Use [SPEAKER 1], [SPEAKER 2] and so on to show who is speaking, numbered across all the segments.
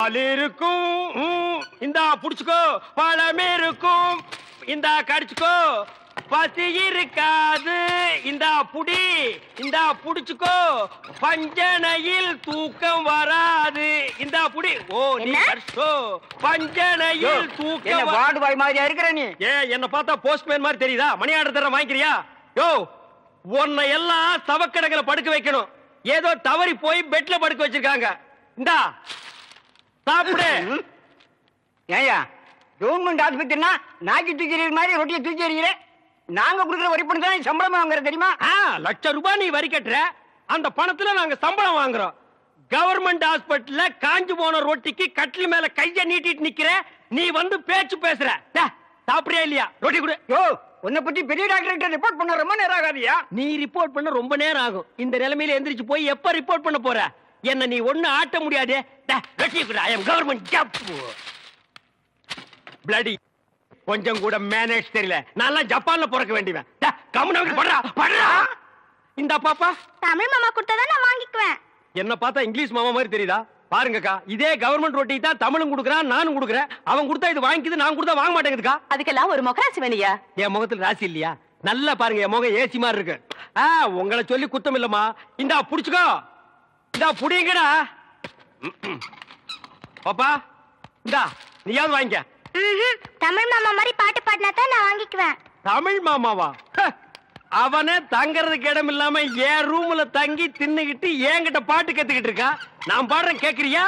[SPEAKER 1] பால் இருக்கும் இந்தா புடிச்சுக்கோ, பழம் இருக்கும் இந்தா கடிச்சுக்கோ, பசி இருக்காது இந்தா புடி, இந்தா புடிச்சுக்கோ, பஞ்சனையில் தூக்கம் வராது இந்தா புடி. ஓ நீ கடிச்சோ, பஞ்சனையில் தூக்கம்.
[SPEAKER 2] வார்டு பாய் மாதிரியா இருக்கிற நீ?
[SPEAKER 1] என்ன பார்த்தா போஸ்ட்மேன் மாதிரி தெரியுதா? மணி ஆர்டர் தர வாங்கிக்கிறியா? யோ, உன்னை எல்லாம் சவக்கடங்களை படுக்க வைக்கணும். ஏதோ தவறி போய் பெட்ல படுக்க வச்சிருக்காங்க. இந்தா சாப்பிடு.
[SPEAKER 2] ஏயா கவர்மெண்ட் ஆஸ்பத்திரினா நாக்கி தூக்கி மாதிரி ரொட்டியை தூக்கி எறிகிறேன். நாங்க கொடுக்குற வரி பணம் தான் சம்பளம் வாங்குற தெரியுமா?
[SPEAKER 1] லட்சம் ரூபாய் நீ வரி கட்டுற, அந்த பணத்துல நாங்க சம்பளம் வாங்குறோம். கவர்மெண்ட் ஹாஸ்பிட்டல்ல காஞ்சு போன ரொட்டிக்கு கட்டில் மேல கைய நீட்டிட்டு நிக்கிற, நீ வந்து பேச்சு பேசுற. சாப்பிடுறியா இல்லையா? ரொட்டி கொடு.
[SPEAKER 2] யோ, உன்னை பத்தி பெரிய டாக்டர் ரிப்போர்ட் பண்ண ரொம்ப நேரம் ஆகாதியா?
[SPEAKER 1] நீ ரிப்போர்ட் பண்ண ரொம்ப நேரம் ஆகும். இந்த நிலைமையில எந்திரிச்சு போய் எப்ப ரிப்போர்ட் பண்ண போற? என்ன நீ ஒண்ணு ஆட்ட முடியாது. ஐ அம் கவர்மெண்ட் ஜாப். பிளடி கொஞ்சம் கூட மேனேஜ் தெரியல. நான் ஜப்பான்ல பிறக்க வேண்டியவன். கம்முனு படுறா படுறா. இந்த பாப்பா
[SPEAKER 3] தமிழ் மாமா கொடுத்தா நான் வாங்கிக்குவேன்.
[SPEAKER 1] என்ன பார்த்தா இங்கிலீஷ் மாமா மாதிரி தெரியுதா? பாருங்கக்கா, இதே கவர்மெண்ட் ரொட்டி தான் தமிழும் கொடுக்குறான், நானும் கொடுக்குறேன். அவன் கொடுத்தா இது வாங்கிக்குது, நான் கொடுத்தா வாங்க மாட்டேங்குதுக்கா.
[SPEAKER 3] அதுக்கெல்லாம் ஒரு முகராசி வேணியா?
[SPEAKER 1] என் முகத்துல ராசி இல்லையா? நல்லா பாருங்க, என் முகம் ஏசி மாதிரி இருக்கு. உங்களை சொல்லி குத்தம் இல்லம்மா. இந்தா புடிச்சுக்கோ, இந்தா புடிங்கடா. பாப்பா இந்தா நீயாவது வாங்கிக்க.
[SPEAKER 3] தமிழ் மாமா மாதிரி பாட்டு பாடினா தான் நான் வாங்கிக்குவேன்.
[SPEAKER 1] தமிழ் மாமாவா? அவனே தங்கறதுக்கு இடம் இல்லாம என் ரூம்ல தங்கி தின்னுகிட்டு என்கிட்ட பாட்டு கத்துக்கிட்டு இருக்கா. நான் பாடுறேன், கேக்குறியா?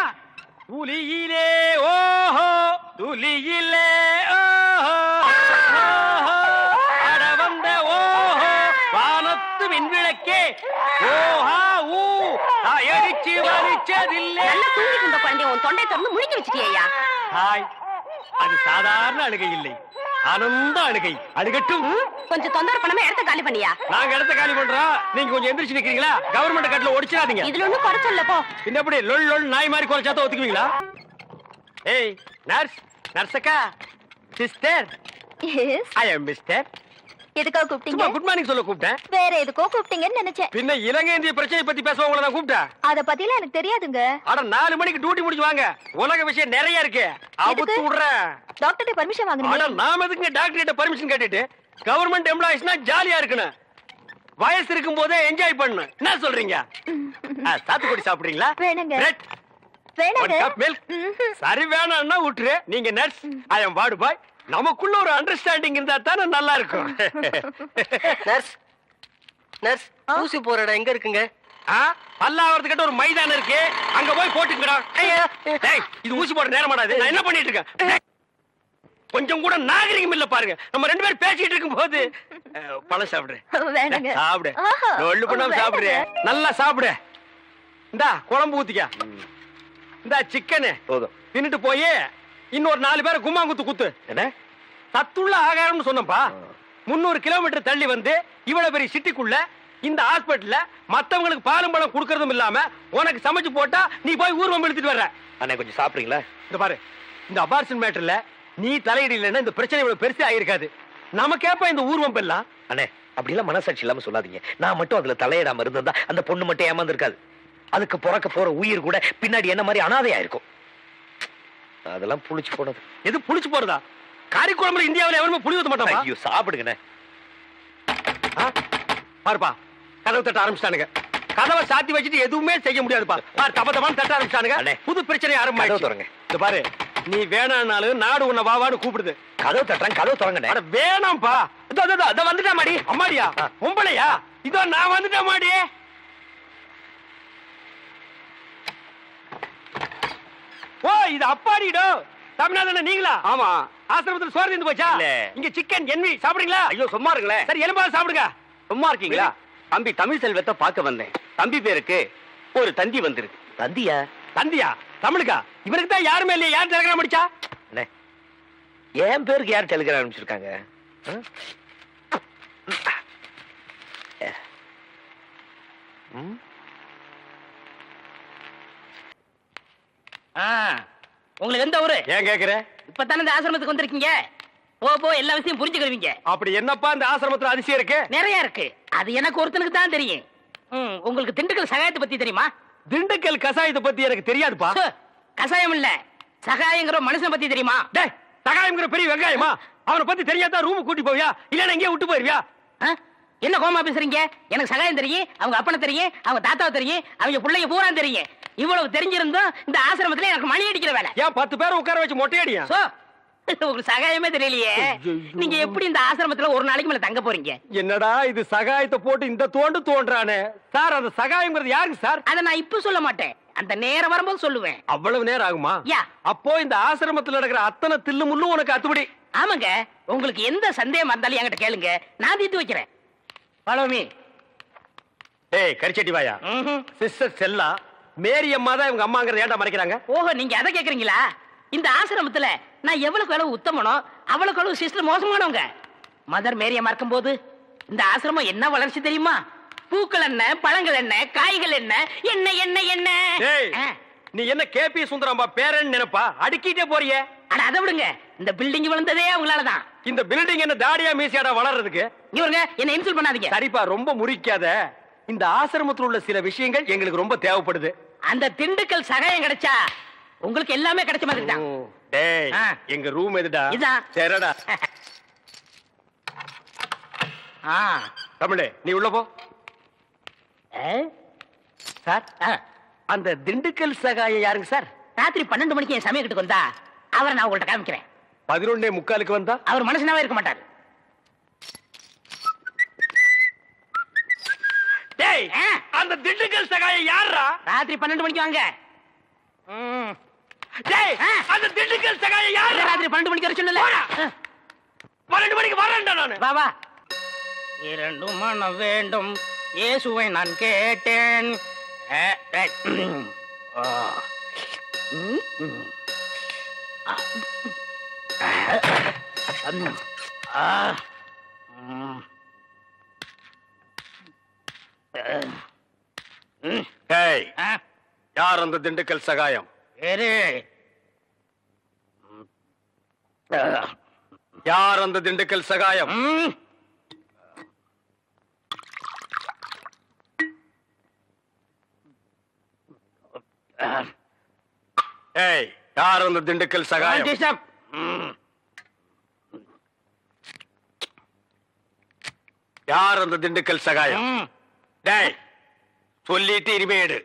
[SPEAKER 1] துளியிலே ஓஹோ துளியிலே ஓஹோ அட வந்த ஓஹோ வானத்து விண்விளக்கே ஓஹா ஊ எரிச்சு வலிச்சதில்லை.
[SPEAKER 3] நல்லா தூங்கிட்டு இருந்த குழந்தைய உன் தொண்டை திறந்து முழிக்க வச்சிட்டியா?
[SPEAKER 1] ஹாய், அது சாதாரண அழுகை இல்லை, ஆனந்த அழுகை. அழுகட்டும்.
[SPEAKER 3] கொஞ்சம் தொந்தரவு பண்ணாம இடத்த காலி பண்ணியா?
[SPEAKER 1] நாங்க இடத்த காலி பண்றோம், நீங்க கொஞ்சம் எந்திரிச்சு நிக்கிறீங்களா? கவர்மெண்ட் கட்டல ஒடிச்சிடாதீங்க.
[SPEAKER 3] இதுல ஒண்ணும் குறைச்சல்ல போ.
[SPEAKER 1] இன்னப்படி லொல் லொல் நாய் மாதிரி குறைச்சாத ஒத்துக்குவீங்களா? ஏய் நர்ஸ், நர்ஸக்கா, சிஸ்டர்.
[SPEAKER 3] எஸ்.
[SPEAKER 1] ஐ அம் மிஸ்டர்.
[SPEAKER 3] எதுக்கோ கூப்பிட்டீங்க?
[SPEAKER 1] குட் மார்னிங் சொல்ல கூப்பிட்டேன்.
[SPEAKER 3] வேற எதுக்கோ கூப்பிட்டீங்கன்னு நினைச்சேன்.
[SPEAKER 1] பின்ன இலங்கை இந்திய பிரச்சனை பத்தி பேச உங்களை நான் கூப்பிட்டேன்.
[SPEAKER 3] அத பத்திலாம் எனக்கு தெரியாதுங்க.
[SPEAKER 1] அட 4 மணிக்கு டியூட்டி முடிச்சு வாங்க, உலக விஷயம் நிறைய இருக்கு. அவுத்து விடுறேன்.
[SPEAKER 3] டாக்டர்ட்ட பர்மிஷன்
[SPEAKER 1] அட
[SPEAKER 3] வாங்குனீங்க?
[SPEAKER 1] நாம எதுக்கு டாக்டர் கிட்ட பர்மிஷன் கேட்டுட்டு? கவர்மெண்ட் எம்ப்ளாயிஸ்னா ஜாலியா இருக்கணும், வயசு இருக்கும் போதே என்ஜாய் பண்ணணும். என்ன சொல்றீங்க? சாத்துக்குடி சாப்பிடுறீங்களா?
[SPEAKER 3] வேணுங்க.
[SPEAKER 1] பிரெட்,
[SPEAKER 3] வேணுங்க.
[SPEAKER 1] ஒரு கப் மில்க். சரி வேணாம்னா விட்டுரு. நீங்க நர்ஸ், ஐ அம் வார்டு பாய். நமக்குள்ள ஒரு அண்டர்ஸ்டாண்டிங் இருந்தா தானே நல்லா இருக்கும்.
[SPEAKER 2] நர்ஸ், நர்ஸ், ஊசி போற இடம் எங்க இருக்குங்க?
[SPEAKER 1] பல்லாவரத்துக்கிட்ட ஒரு மைதானம் இருக்கு, அங்க போய் போட்டுங்கடா. இது ஊசி போட நேரம் மாடாது. நான் என்ன பண்ணிட்டு இருக்கேன்? கொஞ்சம் கூட நாகரிகம் இல்ல பாருங்க. நம்ம 2 பேரும் பேசிட்டு இருக்கும் போது பழம் சாப்பிடுறேன்.
[SPEAKER 3] வேணுங்க.
[SPEAKER 1] சாப்பிடு, ஒண்ணு பண்ணாம சாப்பிடுற. நல்லா சாப்பிடு. இந்தா குழம்பு ஊத்திக்க. இந்தா சிக்கனு
[SPEAKER 4] போதும்.
[SPEAKER 1] தின்னுட்டு போய் இன்னொரு 4 பேரை கும்மாங்குத்து குத்து.
[SPEAKER 4] என்ன
[SPEAKER 1] சத்துள்ள ஆகாரம்னு சொன்னப்பா. 300 கிலோமீட்டர் தள்ளி வந்து இவ்வளவு பெரிய சிட்டிக்குள்ள இந்த ஹாஸ்பிட்டல்ல மத்தவங்களுக்கு பாலும் பழம் கொடுக்கறதும் இல்லாம உனக்கு சமைச்சு போட்டா நீ போய் ஊர்வம் எடுத்துட்டு வர்ற.
[SPEAKER 4] அண்ணே கொஞ்சம் சாப்பிடுறீங்களா?
[SPEAKER 1] இந்த பாரு, இந்த அபார்ஷன் மேட்டர்ல நீ தலையிடலைன்னா இந்த பிரச்சனை இவ்வளவு பெருசா ஆயிருக்காது. நமக்கேப்ப இந்த ஊர்வம் எல்லாம்.
[SPEAKER 4] அண்ணே அப்படிலாம் மனசாட்சி இல்லாம சொல்லாதீங்க. நான் மட்டும் அதுல தலையிடாம இருந்திருந்தா அந்த பொண்ணு மட்டும் ஏமாந்துருக்காது. அதுக்கு பிறக்க போற உயிர் கூட பின்னாடி என்ன மாதிரி அனாதையா இருக்கும். அதெல்லாம் புளிச்சு போனது.
[SPEAKER 1] எது புளிச்சு போறதா? காரிக்குழம்புல இந்தியாவில் எவருமே புளி ஊத்த மாட்டான்.
[SPEAKER 4] ஐயோ சாப்பிடுங்கண்ணே.
[SPEAKER 1] பாருப்பா, கதவை தட்ட ஆரம்பிச்சிட்டானுங்க. கதவை சாத்தி வச்சுட்டு எதுவுமே செய்ய முடியாதுப்பா. பாரு, தப்பதமான தட்ட ஆரம்பிச்சிட்டானுங்க. புது பிரச்சனை ஆரம்பிச்சு. இந்த பாரு, நீ வேணானாலும் நாடு உன்னை வாவான்னு கூப்பிடுது.
[SPEAKER 4] கதவு தட்டுறேன், கதவு தொடங்க.
[SPEAKER 1] வேணாம்பா. இதோ வந்துட்டா மாடி. அம்மாடியா உம்பளையா? இதோ நான் வந்துட்டேன் மாடி. ஓ, இது அப்பாடிடோ. தமிழ்நாடு நீங்களா?
[SPEAKER 4] ஆமா.
[SPEAKER 1] ஆசிரமத்தில் சோறு இருந்து போச்சா? இங்க சிக்கன் என்வி சாப்பிடுறீங்களா?
[SPEAKER 4] ஐயோ சும்மா இருங்களே.
[SPEAKER 1] சரி, எலும்பாவது சாப்பிடுங்க.
[SPEAKER 4] சும்மா இருக்கீங்களா? தம்பி தமிழ் செல்வத்தை பார்க்க வந்தேன். தம்பி பேருக்கு ஒரு தந்தி வந்திருக்கு. தந்தியா?
[SPEAKER 1] தந்தியா? தமிழுக்கா? இவருக்கு தான் யாருமே இல்லையா? யார் டெலிகிராம் அடிச்சா?
[SPEAKER 4] என் பேருக்கு யார் டெலிகிராம் அனுப்பிச்சிருக்காங்க?
[SPEAKER 5] உங்களுக்கு எந்த ஊரு?
[SPEAKER 1] ஏன் கேக்குற?
[SPEAKER 5] இப்பதானே இந்த ஆசிரமத்துக்கு வந்திருக்கீங்க. போ எல்லா விஷயம் புரிஞ்சுக்கிறீங்க.
[SPEAKER 1] அப்படி என்னப்பா இந்த ஆசிரமத்துல அதிசயம் இருக்கு?
[SPEAKER 5] நிறைய இருக்கு. அது எனக்கு ஒருத்தனுக்கு தான் தெரியும். உங்களுக்கு திண்டுக்கல் சகாயத்தை பத்தி தெரியுமா?
[SPEAKER 1] திண்டுக்கல் கசாயத்தை பத்தி எனக்கு தெரியாதுப்பா.
[SPEAKER 5] கசாயம் இல்ல, சகாயங்கிற மனுஷனை பத்தி தெரியுமா?
[SPEAKER 1] டேய் சகாயம்ங்கிற பெரிய வெங்காயமா? அவனை பத்தி தெரியாதா ரூம் கூட்டி போவியா இல்லன்னா எங்கேயே விட்டு போயிருவியா?
[SPEAKER 5] ஆ? என்ன கோமா பேசுறீங்க? எனக்கு சகாயம் தெரியும், அவங்க அப்பனை தெரியும், அவங்க தாத்தாவை தெரியும், அவங்க பிள்ளைங்க பூரா தெரியும். இவ்வளவு தெரிஞ்சிருந்தும் இந்த ஆசிரமத்துல எனக்கு மணி அடிக்கிற வேலை.
[SPEAKER 1] ஏன் 10 பேரை உட்கார வச்சு மொட்டையடியா?
[SPEAKER 5] சோ உங்களுக்கு சகாயமே தெரியலையே. நீங்க எப்படி இந்த ஆசிரமத்துல ஒரு நாளைக்கு மேல தங்க போறீங்க?
[SPEAKER 1] என்னடா இது சகாயத்தை போட்டு இந்த தோன்றானே சார். அந்த சகாயம்ங்கிறது யாருக்கு சார்?
[SPEAKER 5] அத நான் இப்ப சொல்ல மாட்டேன், அந்த நேரம் வரும்போது சொல்லுவேன்.
[SPEAKER 1] அவ்வளவு நேரம் ஆகுமா?
[SPEAKER 5] யா.
[SPEAKER 1] அப்போ இந்த ஆசிரமத்துல நடக்கிற அத்தனை தில்லு முள்ளும் உனக்கு அத்துபடி?
[SPEAKER 5] ஆமாங்க, உங்களுக்கு எந்த சந்தேகம் இருந்தாலும் என்கிட்ட கேளுங்க, நான் தீர்த்து வைக்கிறேன். Follow me.
[SPEAKER 1] ஏய் கரிச்சட்டி வாயா. சிஸ்டர் செல்லா மேரி அம்மா தான் இவங்க அம்மாங்கிறத ஏன்டா மறைக்கிறாங்க?
[SPEAKER 5] ஓஹோ, நீங்க அதை கேக்குறீங்களா? இந்த ஆசிரமத்துல நான் எவ்வளவுக்கு அளவு உத்தமனோ அவ்வளவுக்கு அளவு சிஸ்டர் மோசமானவங்க. மதர் மேரியம்மா இருக்கும்போது இந்த ஆசிரமம் என்ன வளர்ச்சி தெரியுமா? பூக்கள் என்ன, பழங்கள் என்ன, காய்கள் என்ன, என்ன என்ன என்ன.
[SPEAKER 1] ஏய் நீ என்ன கேபி சுந்தரம்பா பேரன் நினைப்பா? அடுக்கிட்டே போறியே.
[SPEAKER 5] ஆனா அதை விடுங்க, இந்த பில்டிங் விழுந்ததே அவங்களாலதான்.
[SPEAKER 1] இந்த பில்டிங் என்ன தாடியா மீசியாடா வளர்றதுக்கு?
[SPEAKER 5] இவருங்க என்ன இன்சல்ட் பண்ணாதீங்க.
[SPEAKER 1] சரிப்பா ரொம்ப முறிக்காத. இந்த ஆசிரமத்தில் உள்ள சில விஷயங்கள் எங்களுக்கு ரொம்ப தேவைப்படுது.
[SPEAKER 5] அந்த திண்டுக்கல் சகாயம் கிடைச்சா உங்களுக்கு எல்லாமே கிடைச்ச மாதிரி தான்.
[SPEAKER 1] டேய் எங்க ரூம் எதுடா?
[SPEAKER 5] இதான்.
[SPEAKER 1] சரிடா. தமிழே நீ உள்ள போ. சார் அந்த திண்டுக்கல் சகாயம் யாருங்க சார்?
[SPEAKER 5] ராத்திரி 12 மணிக்கு என் சமயத்துக்கு வந்தா அவரை நான் உங்கள்ட்ட காமிக்கிறேன்.
[SPEAKER 1] 11:45 வந்தா
[SPEAKER 5] அவர் மனுஷனாவே இருக்க மாட்டார்.
[SPEAKER 1] டேய் அந்த திண்டுக்கல் சகாயம் யாரா?
[SPEAKER 5] ராத்திரி 12 மணிக்கு வாங்க.
[SPEAKER 1] டேய் அந்த திண்டுக்கல் சகாயம் யாரா?
[SPEAKER 5] ராத்திரி 12 மணிக்கு வர சொன்னல.
[SPEAKER 1] 12 மணிக்கு வரேன்டா நானு.
[SPEAKER 5] வா வா. இரண்டு மனம் வேண்டும் இயேசுவை நான் கேட்டேன்.
[SPEAKER 1] டேய் யார் அந்த திண்டுக்கல் சகாயம்? யார் அந்த திண்டுக்கல் சகாயம்? ஏய் யார் அந்த திண்டுக்கல் சகாயம்? யார் அந்த திண்டுக்கல் சகாயம்? டேய் சொல்லிட்டு இனிமேடு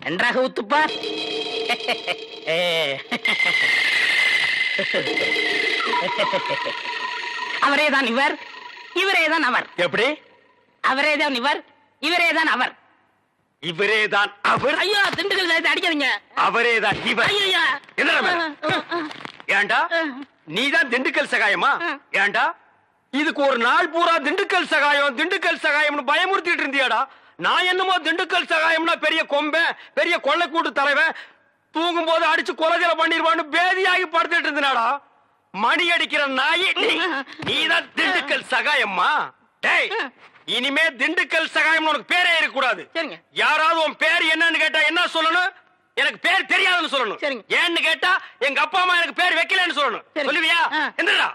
[SPEAKER 5] நன்றாக ஊத்துப்பா. அவரேதான் இவர், இவரேதான் அவர்.
[SPEAKER 1] எப்படி?
[SPEAKER 5] அவரேதான் இவர், இவரேதான் அவர்.
[SPEAKER 1] இவரேதான் அவர்?
[SPEAKER 5] ஐயோ திண்டுக்கல் சேர்த்து அடிக்காதீங்க.
[SPEAKER 1] அவரேதான் இவர்.
[SPEAKER 5] ஐயோ
[SPEAKER 1] ஏண்டா நீதான் திண்டுக்கல் சகாயமா? ஏண்டா இதுக்கு ஒரு நாள் பூரா திண்டுக்கல் சகாயம் திண்டுக்கல் சகாயம்னு பயமுறுத்திட்டு இருந்தியாடா? நான் என்னமோ திண்டுக்கல் சகாயம்னா பெரிய கொம்பன், பெரிய கொள்ளைக்கூட்டு தலைவன், தூங்கும் போது அடிச்சு கொலைகளை பண்ணிடுவான்னு பேதியாகி படுத்துட்டு இருந்தாடா. மணி அடிக்கிற நாய் நீதான் திண்டுக்கல் சகாயம்மா? டேய் இனிமே திண்டுக்கல் சகாயம் உனக்கு பேரே இருக்க கூடாது.
[SPEAKER 5] சரிங்க.
[SPEAKER 1] யாராவது உன் பேர் என்னன்னு கேட்டா என்ன சொல்லணும்? எனக்கு பேர் தெரியாதுன்னு சொல்லணும்.
[SPEAKER 5] சரிங்க.
[SPEAKER 1] ஏன்னு கேட்டா எங்க அப்பா அம்மா எனக்கு பேர் வைக்கலன்னு சொல்லணும். சொல்லுவியா? என்னடா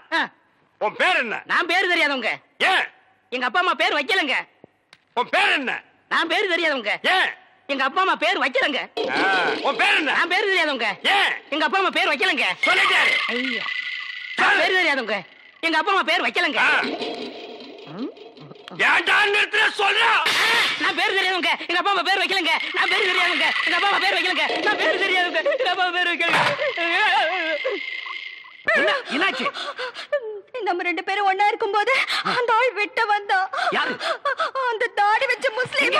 [SPEAKER 1] உன் பேர் என்ன?
[SPEAKER 5] நான் பேர் தெரியாதவங்க.
[SPEAKER 1] ஏன்?
[SPEAKER 5] எங்க அப்பா அம்மா பேர் வைக்கலங்க.
[SPEAKER 1] உன் பேர் என்ன?
[SPEAKER 5] நான் பேர் தெரியாதவங்க.
[SPEAKER 1] ஏன்?
[SPEAKER 5] எங்க அப்பா அம்மா பேர் வைக்கலங்க.
[SPEAKER 1] உன் பேர் என்ன?
[SPEAKER 5] நான் பேர் தெரியாதவங்க.
[SPEAKER 1] ஏன்?
[SPEAKER 5] எங்க அப்பா அம்மா பேர் வைக்கலங்க.
[SPEAKER 1] சொல்லிட்டாரு.
[SPEAKER 5] ஐயா நான் பேர் தெரியாதவங்க. எங்க அப்பா அம்மா பேர் வைக்கலங்க.
[SPEAKER 1] ஏன்டா நிறுத்துற சொல்றா?
[SPEAKER 5] நான் பேர் தெரியாதவங்க. எங்க அப்பா அம்மா பேர் வைக்கலங்க. நான் பேர் தெரியாதவங்க. எங்க அப்பா அம்மா பேர் வைக்கலங்க. நான் பேர் தெரியாதவங்க. எங்க அப்பா அம்மா பேர் வைக்கலங்க.
[SPEAKER 1] என்னாச்சு?
[SPEAKER 3] நம்ம 2 பேரும் ஒண்ணா இருக்கும்போது அந்த ஆள் வெட்ட வந்தா. அந்த தாடி வச்ச முஸ்லீம்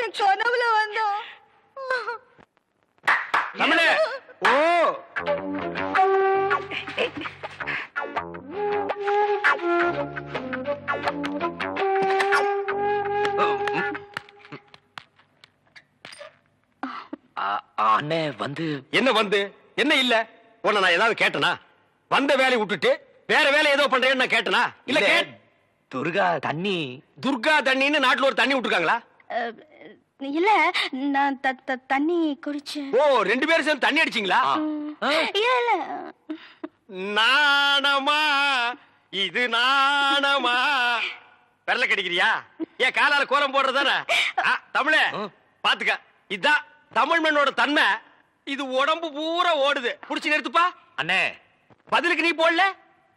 [SPEAKER 3] என் கனவுல வந்தா.
[SPEAKER 1] தமிழே ஓ
[SPEAKER 4] அண்ணே வந்து
[SPEAKER 1] என்ன வந்து என்ன இல்ல உன்னை நான் ஏதாவது கேட்டனா? வந்த வேலையை விட்டுட்டு வேற வேலை ஏதோ பண்றேன்னு நான் கேட்டனா? இல்ல
[SPEAKER 4] துர்கா தண்ணி
[SPEAKER 1] துர்கா தண்ணின்னு நாட்டுல ஒரு தண்ணி விட்டுருக்காங்களா?
[SPEAKER 3] இல்ல நான் தண்ணி குடிச்சேன்.
[SPEAKER 1] ஓ 2 பேரும் சேர்ந்து தண்ணி அடிச்சீங்களா?
[SPEAKER 3] இல்ல
[SPEAKER 1] நாணமா இது நாணமா? பெரல கடிக்கிறியா? ஏன் காலால கோலம் போடுறதானே? தமிழே பாத்துக்க, இதான் தமிழ் மண்ணோட தன்மை. இது உடம்பு பூரா ஓடுது. புடிச்சு நிறுத்துப்பா.
[SPEAKER 4] அண்ணே,
[SPEAKER 1] பதிலுக்கு நீ போடல,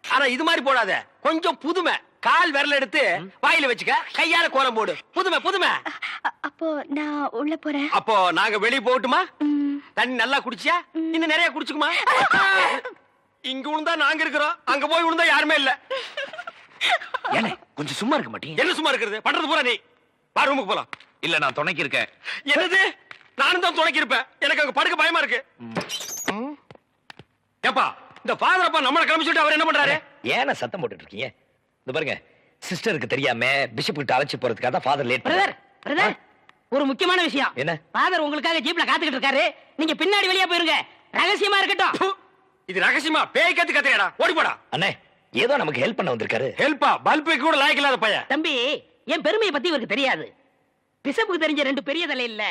[SPEAKER 1] ஆனா இது மாதிரி போடாத. கொஞ்சம் புதுமை. கால் விரல் எடுத்து வாயில வச்சுக்க, கையால கோலம் போடு. புதுமை புதுமை.
[SPEAKER 3] அப்போ நான் உள்ள போறேன்.
[SPEAKER 1] அப்போ நாங்க வெளிய போகட்டுமா? தண்ணி நல்லா குடிச்சியா? இன்னும் நிறைய குடிச்சுக்குமா? இங்க விழுந்தா நாங்க இருக்கிறோம், அங்க போய் விழுந்தா யாருமே இல்ல.
[SPEAKER 4] ஏனே கொஞ்சம் சும்மா இருக்க மாட்டீங்க?
[SPEAKER 1] என்ன சும்மா இருக்கிறது? பண்றது பூரா நீ. வா, ரூமுக்கு போலாம்.
[SPEAKER 4] இல்ல, நான் துணைக்கு இருக்கேன்.
[SPEAKER 1] என்னது? நானும் தான் துணைக்கி இருப்பேன். எனக்கு அங்க படுக்க பயமா இருக்கு. ஏப்பா, இந்த ஃபாதர் அப்பா நம்மள கிளம்பி சொல்லிட்டு அவர் என்ன பண்றாரு?
[SPEAKER 4] ஏன சத்தம் போட்டுட்டு இருக்கீங்க? இந்த பாருங்க, சிஸ்டருக்கு தெரியாம பிஷப் கிட்ட அழைச்சு போறதுக்காக தான் ஃபாதர் லேட்
[SPEAKER 5] பிரதர் பிரதர், ஒரு முக்கியமான விஷயம்.
[SPEAKER 4] என்ன?
[SPEAKER 5] ஃபாதர் உங்களுக்காக ஜீப்ல காத்துக்கிட்டு இருக்காரு. நீங்க பின்னாடி வெளியே போயிருங்க, ரகசியமா இருக்கட்டும்.
[SPEAKER 1] ப்பு, இது ரகசியமா பேய் கத்து கத்துறடா. ஓடி போடா.
[SPEAKER 4] அண்ணே, ஏதோ நமக்கு ஹெல்ப் பண்ண வந்திருக்காரு.
[SPEAKER 1] ஹெல்ப்பா? பல்பு கூட லாய்க்கு இல்லாத பையன்.
[SPEAKER 5] தம்பி, என் பெருமையை பத்தி இவருக்கு தெரியாது. பிஷப்புக்கு தெரிஞ்ச 2 பெரிய தலை இல்ல,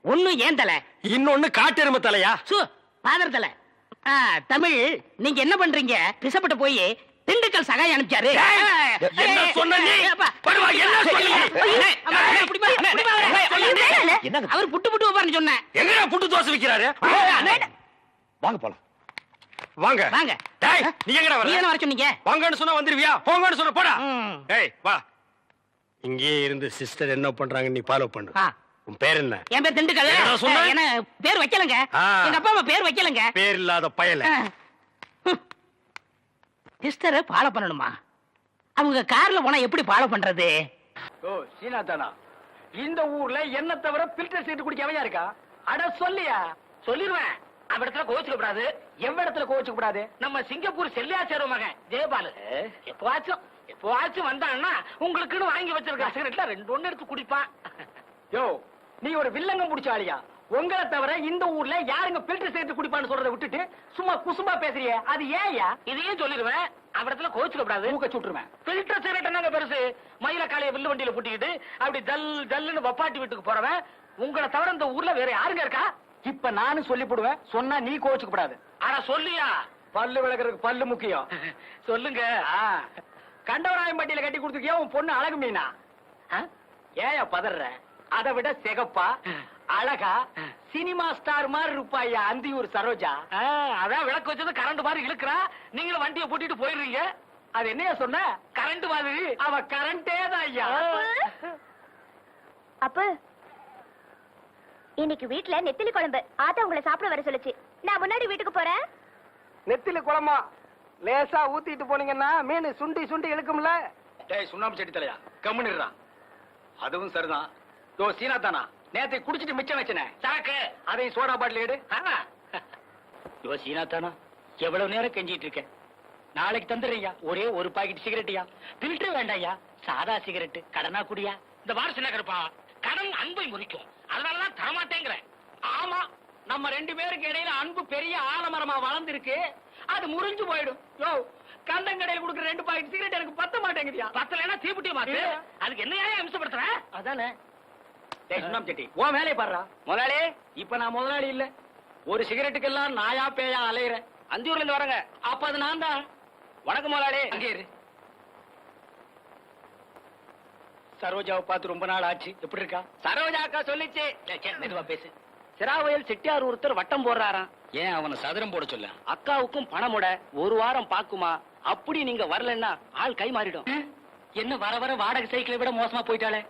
[SPEAKER 5] ஒண்ணு ஏன் தலை,
[SPEAKER 1] இன்னொன்னு காட்டெருமை தலையா?
[SPEAKER 5] சு ஃபாதர் தலை. தமிழ், நீங்க என்ன பண்றீங்க? பிஷப்பிட்ட போய் திண்டுக்கல் சகாய் அனுப்பிச்சாரு.
[SPEAKER 1] என்ன சொன்ன நீ? படுவா, என்ன சொன்னீங்க?
[SPEAKER 4] என்னங்க?
[SPEAKER 5] அவர் புட்டு புட்டு வைப்பாருன்னு சொன்னேன்.
[SPEAKER 1] எங்கடா புட்டு தோசை விக்கிறாரு?
[SPEAKER 4] வாங்க போலாம்.
[SPEAKER 1] வாங்க
[SPEAKER 5] வாங்க.
[SPEAKER 1] டேய், நீ எங்கடா
[SPEAKER 5] நீ
[SPEAKER 1] வர?
[SPEAKER 5] தானே வர சொன்னீங்க.
[SPEAKER 1] வாங்கன்னு சொன்னா வந்துருவியா? போங்கன்னு சொன்னா போடா.
[SPEAKER 5] ம்.
[SPEAKER 1] டேய் வா. இங்கே இருந்து சிஸ்டர் என்ன பண்றாங்க நீ ஃபாலோ பண்ணு.
[SPEAKER 5] ஆ,
[SPEAKER 1] உன் பேர் என்ன?
[SPEAKER 5] என் பேர் திண்டுக்கல்.
[SPEAKER 1] என்னடா சொன்ன?
[SPEAKER 5] என்ன பேர் வைக்கலங்க.
[SPEAKER 1] ஆ.
[SPEAKER 5] எங்க அப்பா அம்மா பேர் வைக்கலங்க.
[SPEAKER 1] பேர் இல்லாத பயல.
[SPEAKER 5] சிஸ்டரை ஃபாலோ பண்ணணுமா? அவங்க கார்ல போனா எப்படி ஃபாலோ பண்றது?
[SPEAKER 2] ஓ சீனா தானா? இந்த ஊர்ல என்ன தவிர பில்டர் சீட் குடிக்க எவையா இருக்கா? அட சொல்லியா?
[SPEAKER 5] சொல்லிருவேன். அவ இடத்துல கோச்சுக்க கூடாது.
[SPEAKER 2] எவ்விடத்துல கோச்சுக்க கூடாது?
[SPEAKER 5] நம்ம சிங்கப்பூர் செல்லியாச்சேர மகன் ஜெயபாலு எப்பவாச்சும் வந்தான்னா உங்களுக்குன்னு வாங்கி வச்சிருக்க சிகரெட்ல 2 ஒண்ணு எடுத்து குடிப்பான்.
[SPEAKER 2] யோ, நீ ஒரு வில்லங்கம் புடிச்ச ஆளியா? உங்களை தவிர இந்த ஊர்ல யாருங்க பில்டர் சீட் குடிப்பான்னு சொல்றதை விட்டுட்டு சும்மா குசும்பா பேசுறியே, அது ஏன்யா?
[SPEAKER 5] இதையும் சொல்லிருவேன். அவ இடத்துல கோச்சுக்க கூடாது.
[SPEAKER 2] மூக்க சுட்டுருவேன்.
[SPEAKER 5] பில்டர் சிகரெட் என்னங்க பெருசு? மயில காலைய வில்லு வண்டியில பூட்டிக்கிட்டு அப்படி ஜல் ஜல்லுன்னு வப்பாட்டி வீட்டுக்கு போறவன் உங்களை தவிர இந்த ஊர்ல வேற யாருங்க இருக்கா?
[SPEAKER 2] இப்ப நானும் சொல்லி போடுவேன், சொன்னா நீ கோச்சுக்க கூடாது.
[SPEAKER 5] ஆனா சொல்லியா?
[SPEAKER 2] பல்லு விளக்குறதுக்கு பல்லு முக்கியம்.
[SPEAKER 5] சொல்லுங்க.
[SPEAKER 2] கண்டவராயன் பட்டியில கட்டி கொடுத்துருக்கியா உன் பொண்ணு அழகு மீனா? ஏயா பதற? அதை விட சிகப்பா அழகா சினிமா ஸ்டார் மாதிரி இருப்பாயா அந்தியூர் சரோஜா.
[SPEAKER 5] அதான் விளக்கு வச்சது கரண்ட் மாதிரி இழுக்கிறா. நீங்களும் வண்டியை பூட்டிட்டு போயிடுறீங்க.
[SPEAKER 2] அது என்னையா சொன்ன?
[SPEAKER 5] கரண்ட் மாதிரி.
[SPEAKER 2] அவ கரண்டே தான் ஐயா.
[SPEAKER 3] அப்ப இன்னைக்கு வீட்ல நெத்திலி குழம்பு. ஆத்தா உங்களை சாப்பிட வர சொல்லுச்சு. நான் முன்னாடி வீட்டுக்கு போறேன்.
[SPEAKER 2] நெத்தில குழம்பா லேசா ஊத்திட்டு போனீங்கன்னா மீன் சுண்டி சுண்டி இழுக்கும்ல. டேய் சுண்ணாம்பு செடி தலையா, கம்முனிடுறா. அதுவும் சரிதான். யோ சீனா தானா, நேத்தை குடிச்சிட்டு மிச்சம் வச்சனே
[SPEAKER 5] சாக்கு.
[SPEAKER 2] அதையும் சோடா பாட்டில் எடு.
[SPEAKER 5] யோ சீனா தானா, எவ்வளவு நேரம் கெஞ்சிட்டு இருக்கேன்.
[SPEAKER 2] நாளைக்கு தந்துடுறீங்க. ஒரே ஒரு பாக்கெட் சிகரெட்டியா?
[SPEAKER 5] பில்டர் வேண்டாயா, சாதா சிகரெட். கடனா குடியா? இந்த வாரம் சின்ன கருப்பா, கடன் அன்பை முறிக்கும். அதனாலதான் தரமாட்டேங்கிறேன்.
[SPEAKER 2] ஆமா, நம்ம 2 பேருக்கு இடையில அன்பு பெரிய ஆலமரமா வளர்ந்துருக்கு. அது முறிஞ்சு போயிடும். யோ கண்டங்கடையில் கொடுக்குற 2 பாக்கெட் சிகரெட் எனக்கு பத்த மாட்டேங்குதியா?
[SPEAKER 5] பத்தலைன்னா தீப்புட்டிய மாத்து. அதுக்கு என்ன அம்சப்படுத்துற?
[SPEAKER 2] அதானே. டேய் சுண்ணாம்பு செட்டி, உன் வேலையை பாடுறா. முதலாளி, இப்ப நான் முதலாளி இல்ல. ஒரு சிகரெட்டுக்கெல்லாம் நாயா பேயா அலையிறேன். அந்தியூர்ல இருந்து வரங்க. அப்ப அது நான் தான். வணக்கம் முதலாளி. அங்கே இரு. சரோஜாவை பார்த்து ரொம்ப நாள் ஆச்சு. எப்படி இருக்கா? சரோஜா அக்கா சொல்லிச்சு.
[SPEAKER 5] மெதுவா பேசு.
[SPEAKER 2] சிராவயல் செட்டியார் ஒருத்தர் வட்டம் போடுறாராம். ஏன் அவனை சதுரம் போட சொல்ல? அக்காவுக்கும் பணமுட 1 வாரம் பாக்குமா? அப்படி நீங்க வரலன்னா ஆள் கை மாறிடும். என்ன வர வர வாடகை சைக்கிளை விட மோசமா போயிட்டாளே.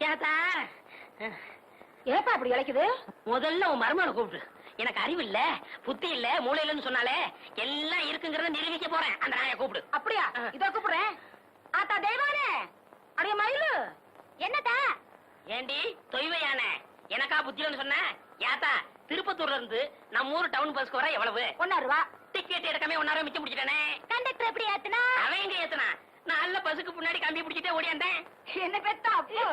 [SPEAKER 5] ஏத்தா,
[SPEAKER 3] ஏப்பா அப்படி இழைக்குது?
[SPEAKER 5] முதல்ல உன் மருமகனை கூப்பிட்டு. எனக்கு அறிவு இல்ல, புத்தி இல்ல, மூளை இல்லன்னு சொன்னாலே எல்லாம் இருக்குங்கிறத நிரூபிக்க போறேன். அந்த நாயை கூப்பிடு.
[SPEAKER 3] அப்படியா? இதோ கூப்பிடுறேன். ஆத்தா தெய்வானே, அடைய மயிலு, என்னத்தா?
[SPEAKER 5] ஏண்டி தொய்வையானே, எனக்கா புத்திலன்னு சொன்ன? ஏத்தா, திருப்பத்தூர்ல இருந்து நம்ம ஊர் டவுன் பஸ்க்கு வர எவ்வளவு?
[SPEAKER 3] 1 ரூபா.
[SPEAKER 5] டிக்கெட் எடுக்காம 1 ரூபா மிச்சம் பிடிச்சிட்டானே.
[SPEAKER 3] கண்டக்டர் எப்படி ஏத்துனா?
[SPEAKER 5] அவன் எங்க ஏத்துனா? நல்ல பஸ்ஸுக்கு முன்னாடி கம்பி பிடிச்சிட்டே ஓடியாந்தேன்.
[SPEAKER 3] என்ன பெத்தா அப்போ?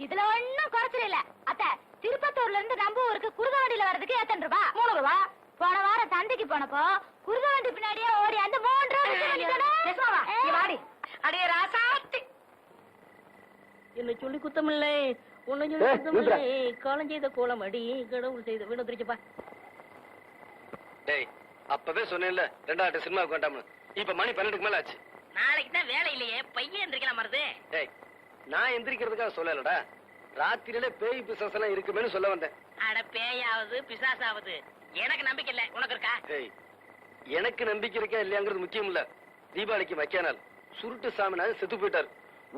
[SPEAKER 3] இதுல ஒண்ணும் குறைச்சல் இல்ல. அத்தை, திருப்பத்தூர்ல இருந்து நம்ம ஊருக்கு குருகாவண்டியில வர்றதுக்கு எத்தனை ரூபா? 3 ரூபா. போன வாரம் சந்தைக்கு போனப்போ குருகாவண்டி பின்னாடியே ஓடி அந்த 3 ரூபா. வாடி
[SPEAKER 5] அடே ராசாத்தி, என்ன சொல்லி குத்தமில்லை, உன்னை சொல்லி குத்தமில்லை. காலம் செய்த கோலம் அடி, கடவுள் செய்த வீணு திருச்சப்பா.
[SPEAKER 2] டேய், அப்பவே சொன்னேன்ல 2 சினிமாவுக்கு வேண்டாம்னு. இப்ப மணி 12க்கு மேல ஆச்சு.
[SPEAKER 5] நாளைக்கு தான் வேலை இல்லையே, பையன் எந்திரிக்கலாம் மருது.
[SPEAKER 2] டேய், நான் எந்திரிக்கிறதுக்காக சொல்லலடா.
[SPEAKER 1] ராத்திரியில பேய் பிசாசு எல்லாம் இருக்குமேன்னு சொல்ல வந்தேன்.
[SPEAKER 5] அட பேயாவது பிசாசாவது எனக்கு நம்பிக்கை இல்ல, உனக்கு இருக்கா?
[SPEAKER 1] ஏய், எனக்கு நம்பிக்கை இருக்கா இல்லையாங்கிறது முக்கியம் இல்ல. தீபாவளிக்கு மக்கியானால் சுருட்டு சாமிநாதன் செத்து போயிட்டாரு.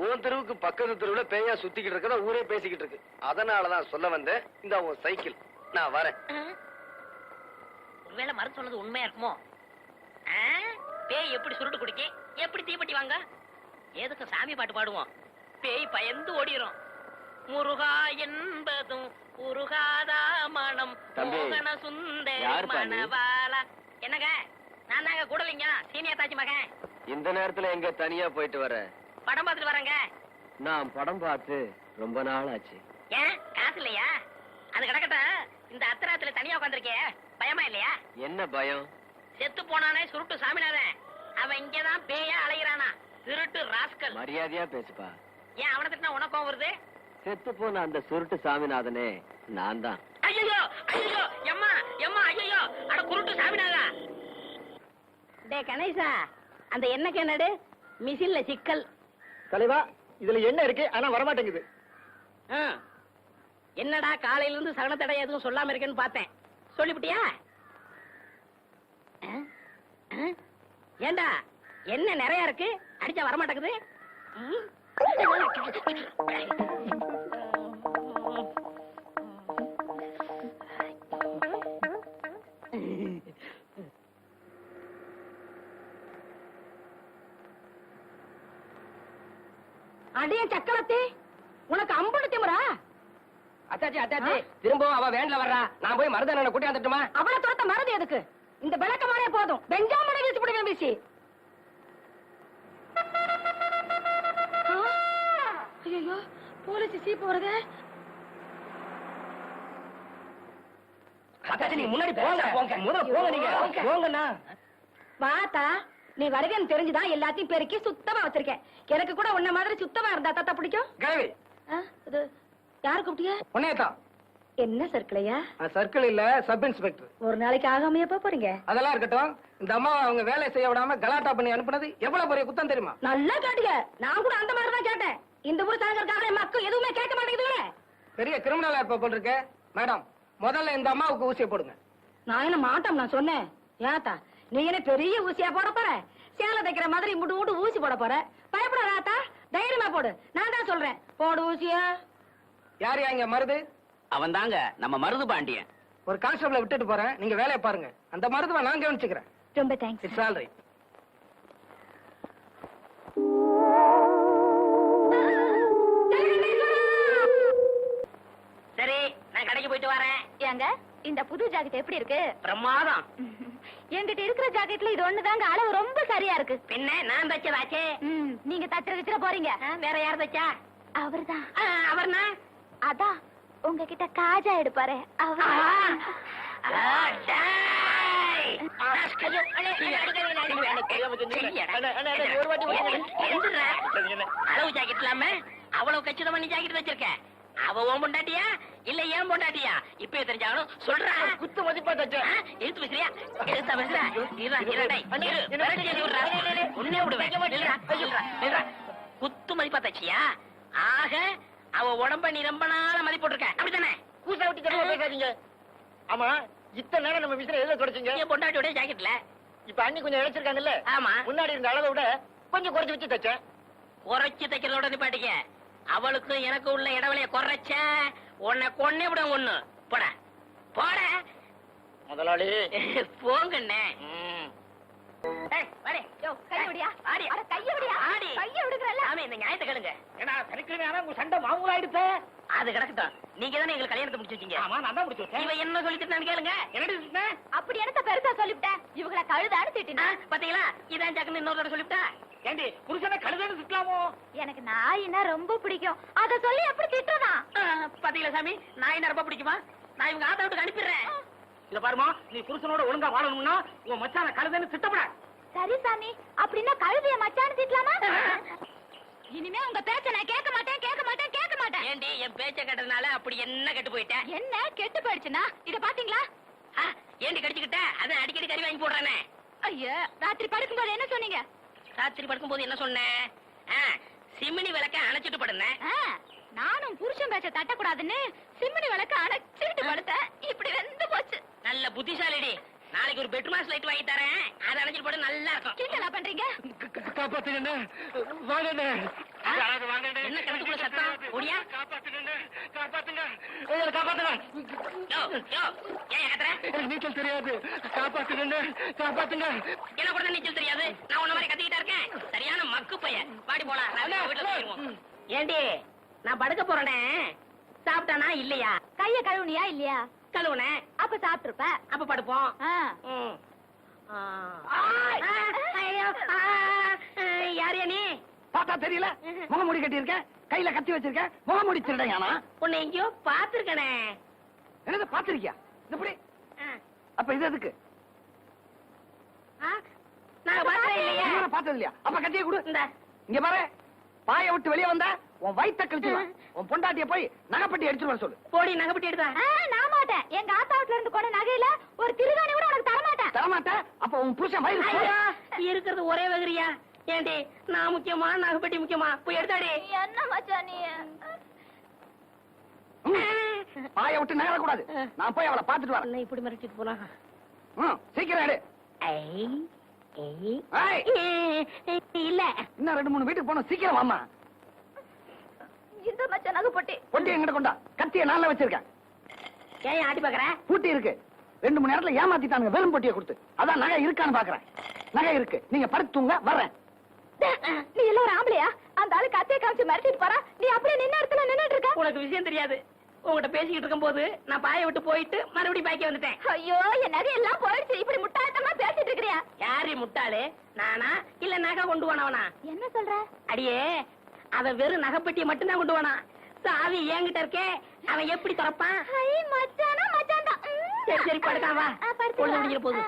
[SPEAKER 1] உன் தெருவுக்கு பக்கத்து தெருவுல பேயா சுத்திக்கிட்டு இருக்கதா ஊரே பேசிக்கிட்டு இருக்கு. அதனாலதான் சொல்ல வந்தேன். இந்த உன் சைக்கிள், நான் வரேன்.
[SPEAKER 5] ஒருவேளை மருந்து சொன்னது உண்மையா இருக்குமோ? பேய் எப்படி சுருட்டு குடிக்கி, எப்படி தீப்பெட்டி வாங்க? எதுக்கு சாமி பாட்டு பாடுவோம்? பேய் பயந்து ஓடிரும். முருகா என்பதும் உருகாதா மனம்
[SPEAKER 1] தம்பி,
[SPEAKER 5] மோகன சுந்தர
[SPEAKER 1] யாருப்பா நீ?
[SPEAKER 5] மணவாளா. என்னங்க, நான் தாங்க கூடலிங்க, சீனியர் தாச்சி மகன்.
[SPEAKER 1] இந்த நேரத்துல எங்க தனியா போயிட்டு வர?
[SPEAKER 5] படம் பார்த்துட்டு வரேங்க.
[SPEAKER 1] நான் படம் பார்த்து ரொம்ப நாள் ஆச்சு.
[SPEAKER 5] ஏன் காசு இல்லையா? அது கிடக்கட்டும். இந்த அத்தராத்துல தனியா உட்காந்துருக்கே, பயமா இல்லையா?
[SPEAKER 1] என்ன பயம்?
[SPEAKER 5] செத்து போனானே சுருட்டு சாமிநாதன், அவன் இங்கதான் பேயா அலைகிறானா. திருட்டு ராஸ்கல்.
[SPEAKER 1] மரியாதையா பேசுப்பா.
[SPEAKER 5] ஏன் அவனை திட்டினா உனக்கும் வருது?
[SPEAKER 1] செத்து போன அந்த சுருட்டு சாமிநாதனே நான் தான்.
[SPEAKER 5] ஐயோ ஐயோ, எம்மா எம்மா, ஐயோ, அட குருட்டு சாமிநாதா. டே கணேசா, அந்த எண்ணெய் என்னடு மிஷின்ல சிக்கல்.
[SPEAKER 1] தலைவா, இதுல என்ன இருக்கு ஆனா வரமாட்டேங்குது.
[SPEAKER 5] என்னடா காலையில இருந்து சகன தடை எதுவும் சொல்லாம இருக்கேன்னு பார்த்தேன். சொல்லிவிட்டியா? ஏண்டா என்ன நிறைய இருக்கு, அடிச்சா வரமாட்டேங்குது. அடிய சக்கரத்தி, உனக்கு அம்புடு திமுறா?
[SPEAKER 2] அத்தாச்சி அத்தாச்சி, திரும்பவும் அவ வேன்ல வர்றா. நான் போய் மருதனை கூட்டி வந்துட்டுமா?
[SPEAKER 5] அவளை துரத்த மறதி எதுக்கு? இந்த விளக்கமானே போதும். பெஞ்சாமனை வீசி விடுவேன் வீசி. ஐயோ, போலீஸ் சீப்பு வருது.
[SPEAKER 2] அத்தாச்சி நீங்க முன்னாடி போங்க, போங்க முதல்ல போங்க, நீங்க போங்கண்ணா.
[SPEAKER 5] வாத்தா, நீ வருவேன்னு தெரிஞ்சுதான் எல்லாத்தையும் பெருக்கி சுத்தமா வச்சிருக்கேன். எனக்கு கூட உன்ன மாதிரி சுத்தமா இருந்தா தாத்தா பிடிக்கும்.
[SPEAKER 2] கிழவி,
[SPEAKER 5] இது யாரு கூப்பிட்டியா?
[SPEAKER 2] உன்னையத்தான்.
[SPEAKER 5] என்ன சர்க்கிளையா?
[SPEAKER 2] சர்க்கிள் இல்ல, சப் இன்ஸ்பெக்டர்.
[SPEAKER 5] ஒரு நாளைக்கு ஆகாமையா போறீங்க?
[SPEAKER 2] அதெல்லாம் இருக்கட்டும். இந்த அம்மா அவங்க வேலை செய்ய விடாம கலாட்டா பண்ணி அனுப்புனது எவ்வளவு பெரிய குத்தம் தெரியுமா?
[SPEAKER 5] நல்லா கேட்டீங்க. நான் கூட அந்த மாதிரி தான் கேட்டேன். இந்த ஊர் சாகர்காக மக்கள் எதுவுமே கேட்க மாட்டேங்குது.
[SPEAKER 2] பெரிய கிரிமினலா இருப்ப போல் இருக்கு. மேடம், முதல்ல இந்த அம்மாவுக்கு ஊசியை போடுங்க.
[SPEAKER 5] நான் என்ன மாட்டோம் நான் சொன்னேன். ஏத்தா, நீ என்ன பெரிய ஊசியா போட போற? சேலை தைக்கிற மாதிரி முட்டு முட்டு ஊசி போட போற? பயப்படாதா, தைரியமா போடு. நான் தான் சொல்றேன், போடு ஊசியா.
[SPEAKER 2] யார் இங்க மருது?
[SPEAKER 6] அவன் தாங்க நம்ம மருது பாண்டியன்.
[SPEAKER 2] ஒரு கான்ஸ்டபிள விட்டுட்டு போறேன், நீங்க வேலையை பாருங்க. அந்த மருதுவை நான் கவனிச்சுக்கிறேன்.
[SPEAKER 5] ரொம்ப தேங்க்ஸ்.
[SPEAKER 2] It's all right.
[SPEAKER 5] சரி, நான் கடைக்கு போயிட்டு வரேன்.
[SPEAKER 3] ஏங்க, இந்த புது ஜாக்கெட் எப்படி இருக்கு?
[SPEAKER 5] பிரமாதம்.
[SPEAKER 3] என்கிட்ட இருக்கிற ஜாக்கெட்ல இது ஒண்ணுதாங்க அளவு ரொம்ப சரியா இருக்கு.
[SPEAKER 5] பின்ன நான் தச்சதாச்சே.
[SPEAKER 3] நீங்க தச்சிர போறீங்க.
[SPEAKER 5] வேற யார் தச்சா?
[SPEAKER 3] அவர்தான்.
[SPEAKER 5] அவர்னா?
[SPEAKER 3] அதான் உங்ககிட்ட காஜா எடுப்பாரு அவர்.
[SPEAKER 5] அளவு ஜாக்கெட் இல்லாம அவ்வளவு கச்சிதமா நீ ஜாக்கெட் வச்சிருக்க. அவ உன் பொண்டாட்டியா இல்ல ஏன் பொண்டாட்டியா? இப்பயே தெரிஞ்சாலும் சொல்றா.
[SPEAKER 2] குத்து மதிப்பா தச்ச.
[SPEAKER 5] எழுத்து பேசுறியா? எழுத்தா பேசுறா? உன்னே விடுவேன். குத்து மதிப்பா தச்சியா? ஆக அவ உடம்ப நீ ரொம்ப நாள மதிப்பு போட்டிருக்க, அப்படித்தானே?
[SPEAKER 2] கூசா விட்டு தடவை பேசாதீங்க. ஆமா, இத்தனை நேரம் நம்ம விசிற எதுல தொடச்சிங்க?
[SPEAKER 5] என் பொண்டாட்டியோட ஜாக்கெட்ல.
[SPEAKER 2] இப்ப அண்ணி கொஞ்சம் இழைச்சிருக்காங்கல்ல?
[SPEAKER 5] ஆமா.
[SPEAKER 2] முன்னாடி இருந்த அளவை விட கொஞ்சம் குறைச்சு வச்சு தச்சேன்.
[SPEAKER 5] குறைச்சு தைக்கிறதோட நிப்பாட்டிக்க. அவளுக்கு எனக்கு உள்ள இடைவெளிய குறைச்ச உன்னை கொன்னே விட ஒண்ணு. போட போட
[SPEAKER 2] முதலாளி
[SPEAKER 5] போங்கண்ணே.
[SPEAKER 3] கையவிடியா?
[SPEAKER 5] ஆடி.
[SPEAKER 3] கையவிடியா?
[SPEAKER 5] ஆடி.
[SPEAKER 3] கைய விடுக்கிறல்ல.
[SPEAKER 5] ஆமா, இந்த நியாயத்தை கேளுங்க.
[SPEAKER 2] ஏன்னா சனிக்கிழமை உங்க சண்டை மாமூலாயிடுச்சு.
[SPEAKER 5] அது கிடக்கட்டும். நீங்க தானே எங்களுக்கு கல்யாணத்தை முடிச்சு வச்சீங்க.
[SPEAKER 2] ஆமா, நான் தான் முடிச்சு வச்சேன்.
[SPEAKER 5] இவ என்ன சொல்லிட்டு கேளுங்க.
[SPEAKER 2] என்னடி சொன்னேன்?
[SPEAKER 3] அப்படி என்னத்த பெருசா சொல்லிவிட்டேன்? இவங்களை கழுதான்னு திட்டினா.
[SPEAKER 5] பாத்தீங்களா, இதான் ஜாக்குன்னு இன்னொரு சொல்லிவிட்டா.
[SPEAKER 2] ஏண்டி புருஷனை கழுதன்னு திட்டலாமோ?
[SPEAKER 3] எனக்கு நாயினா ரொம்ப பிடிக்கும். அத சொல்லி எப்படி திட்டுறதா?
[SPEAKER 5] பாத்தீங்களா சாமி, நாய் ரொம்ப பிடிக்குமா? நான் இவங்க ஆத்த விட்டு அனுப்பிடுறேன்.
[SPEAKER 2] இத பாருமா, நீ புருஷனோட ஒழுங்கா வாழணும்னா உன் மச்சான கழுதன்னு திட்டப்பட.
[SPEAKER 3] சரி சாமி, அப்படின்னா கழுதைய மச்சான்னு திட்டலாமா? இனிமே உங்க பேச்ச நான் கேட்க மாட்டேன், கேட்க மாட்டேன், கேட்க மாட்டேன்.
[SPEAKER 5] ஏண்டி என் பேச்ச கேட்டதுனால அப்படி என்ன கெட்டு போயிட்டேன்?
[SPEAKER 3] என்ன கெட்டு போயிடுச்சுன்னா இத பாத்தீங்களா?
[SPEAKER 5] ஏண்டி கடிச்சுக்கிட்ட? அதான் அடிக்கடி கறி வாங்கி போடுறானே.
[SPEAKER 3] ஐயா, ராத்திரி படுக்கும்போது என்ன சொன்னீங்க?
[SPEAKER 5] ராத்திரி படுக்கும்போது என்ன சொன்னேன்? சிமினி விளக்க அணைச்சிட்டு படுனேன்.
[SPEAKER 3] நானும் புருஷன் பேச்ச தட்டக்கூடாதுன்னு சிம்னி விளக்க அணைச்சிட்டு படுத்தேன். இப்படி வெந்து போச்சு.
[SPEAKER 5] நல்ல புத்திசாலிடி. நாளைக்கு ஒரு பெட்ரூம் லைட் வாங்கி தரேன். அதை அணைச்சிட்டு போட நல்லா இருக்கும்.
[SPEAKER 3] கிண்டலா பண்றீங்க?
[SPEAKER 1] காப்பாத்துங்க வாங்க.
[SPEAKER 5] என்ன கிணத்துக்குள்ள சத்தம்? ஓடியா?
[SPEAKER 1] காப்பாத்துங்க
[SPEAKER 5] யோ, யோ, ஏன் கத்துற?
[SPEAKER 1] நீச்சல் தெரியாது. காப்பாத்துங்க.
[SPEAKER 5] என்ன கூட நீச்சல் தெரியாது. நான் உன்ன மாதிரி கத்திக்கிட்டா இருக்கேன். சரியான மக்கு பையன். பாடி போலாம். நான் வீட்டுல போயிருவோம். ஏண்டி நான் படுக்க போறேனே, சாப்பிட்டானா இல்லையா?
[SPEAKER 3] கைய கழுவுனியா இல்லையா?
[SPEAKER 5] கழுவுனேன்.
[SPEAKER 3] அப்ப சாப்பிட்டுருப்ப.
[SPEAKER 5] அப்ப படுப்போம். ம். ஐயோ, யாரையா நீ?
[SPEAKER 7] பார்த்தா தெரியல, முகமூடி கட்டி இருக்க, கையில கத்தி வச்சிருக்க, முகமூடி திருடையானா?
[SPEAKER 5] உன்னை எங்கேயோ பாத்துருக்கனே.
[SPEAKER 7] என்னது பாத்திருக்கியா? இப்படி அப்ப இது எதுக்கு?
[SPEAKER 5] நான் பாத்தே இல்லையா?
[SPEAKER 7] பார்த்தது இல்லையா? அப்ப கத்தியை கொடு.
[SPEAKER 5] இந்த
[SPEAKER 7] இங்க பாரு, பாய விட்டு வெளியே வந்தா உன் வயித்த கழிச்சுடுவேன். உன் பொண்டாட்டிய போய் நகைப்பட்டி எடுத்துட்டு வர சொல்லு.
[SPEAKER 5] போடி நகைப்பட்டி எடுத்தா.
[SPEAKER 3] நான் மாட்டேன். எங்க ஆத்தா வீட்டுல இருந்து கொண்ட நகையில ஒரு திருகாணி கூட உனக்கு தர மாட்டேன்.
[SPEAKER 7] தரமாட்ட? அப்ப உன் புருஷன் வயிறு
[SPEAKER 5] ஐயோ, இருக்கிறது ஒரே வகரியா? ஏண்டி நான் முக்கியமா நகைப்பட்டி முக்கியமா? போய் எடுத்தாடி.
[SPEAKER 3] என்ன மச்சான் நீ?
[SPEAKER 7] பாய விட்டு நகர கூடாது. நான் போய் அவளை பாத்துட்டு வரேன்.
[SPEAKER 5] என்ன இப்படி மிரட்டிட்டு போனா?
[SPEAKER 7] சீக்கிரம் எடு.
[SPEAKER 5] இல்ல
[SPEAKER 7] இன்னும் 2-3 வீட்டுக்கு போனோம். சீக்கிரம் வாமா.
[SPEAKER 3] இந்த மச்சான் நகை போட்டி.
[SPEAKER 7] பொட்டி எங்கிட்ட கொண்டா. கத்திய நாள்ல வச்சிருக்கேன்.
[SPEAKER 5] ஏன் ஆட்டி பாக்குற?
[SPEAKER 7] பூட்டி இருக்கு. 2 மணி நேரத்துல ஏமாத்திட்டானுங்க வெறும் பொட்டியை கொடுத்து. அதான் நகை இருக்கான்னு பாக்குறேன். நகை இருக்கு. நீங்க படுத்துங்க, வர்றேன்.
[SPEAKER 3] நீ எல்லாம் ஒரு ஆம்பளையா? அந்த ஆளு கத்தியை காமிச்சு மிரட்டிட்டு போறா. நீ அப்படியே நின்ன இடத்துல நின்னுட்டு இருக்க.
[SPEAKER 5] உனக்கு விஷயம் தெரியாது. உங்ககிட்ட பேசிக்கிட்டு இருக்கும் போது நான் பாய விட்டு போயிட்டு மறுபடியும் பாய்க்க வந்துட்டேன்.
[SPEAKER 3] ஐயோ, என் நகை எல்லாம் போயிடுச்சு. இப்படி முட்டாள்தனமா பேசிட்டு இருக்கிறியா?
[SPEAKER 5] யாரு முட்டாளு? நானா இல்ல நகை கொண்டு போனவனா?
[SPEAKER 3] என்ன சொல்ற?
[SPEAKER 5] அடியே, அவன் வெறும் நகைப்பட்டியை மட்டும்தான் கொண்டு போனான். சாவி என்கிட்ட இருக்கே, அவன் எப்படி திறப்பான்?
[SPEAKER 3] ஐ மச்சானா மச்சான் தான்.
[SPEAKER 5] சரி சரி படுக்காவா.
[SPEAKER 3] படுத்து
[SPEAKER 5] பொழுது முடிஞ்சிட போகுது.